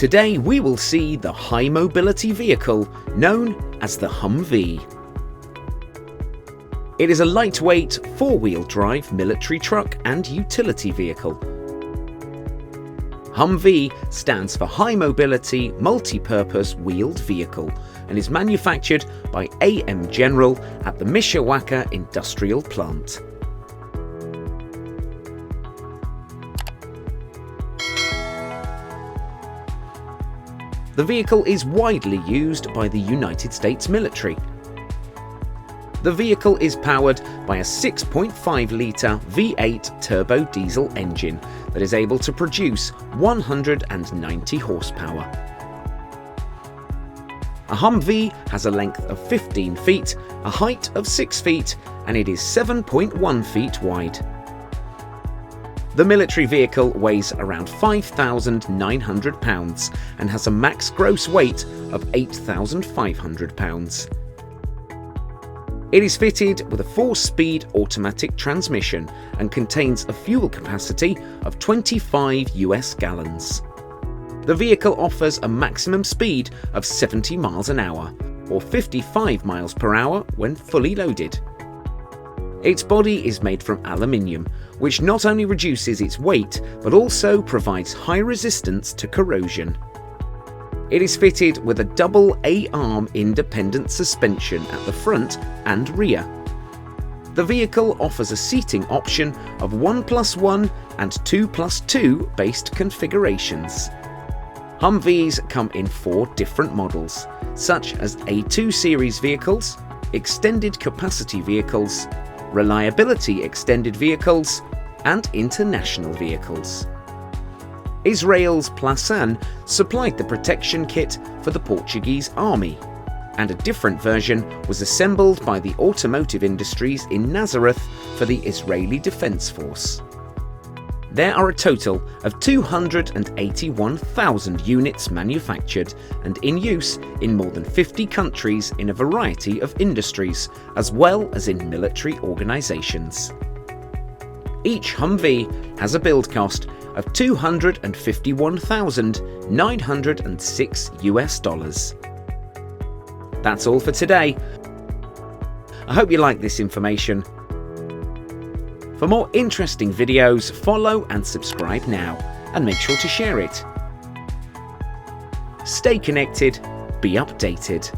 Today we will see the high mobility vehicle known as the Humvee. It is a lightweight, four-wheel drive military truck and utility vehicle. Humvee stands for High Mobility Multipurpose Wheeled Vehicle and is manufactured by AM General at the Mishawaka industrial plant. The vehicle is widely used by the United States military. The vehicle is powered by a 6.5-litre V8 turbo diesel engine that is able to produce 190 horsepower. A Humvee has a length of 15 feet, a height of 6 feet, and it is 7.1 feet wide. The military vehicle weighs around 5,900 pounds and has a max gross weight of 8,500 pounds. It is fitted with a 4-speed automatic transmission and contains a fuel capacity of 25 US gallons. The vehicle offers a maximum speed of 70 miles an hour, or 55 miles per hour when fully loaded. Its body is made from aluminium, which not only reduces its weight but also provides high resistance to corrosion. It is fitted with a double A-arm independent suspension at the front and rear. The vehicle offers a seating option of 1+1 and 2+2 based configurations. Humvees come in 4 different models, such as A2 series vehicles, extended capacity vehicles, reliability extended vehicles, and international vehicles. Israel's Plasan supplied the protection kit for the Portuguese army, and a different version was assembled by the automotive industries in Nazareth for the Israeli Defense Force. There are a total of 281,000 units manufactured and in use in more than 50 countries in a variety of industries, as well as in military organizations. Each Humvee has a build cost of $251,906 US. That's all for today. I hope you like this information. For more interesting videos, follow and subscribe now, and make sure to share it. Stay connected, be updated.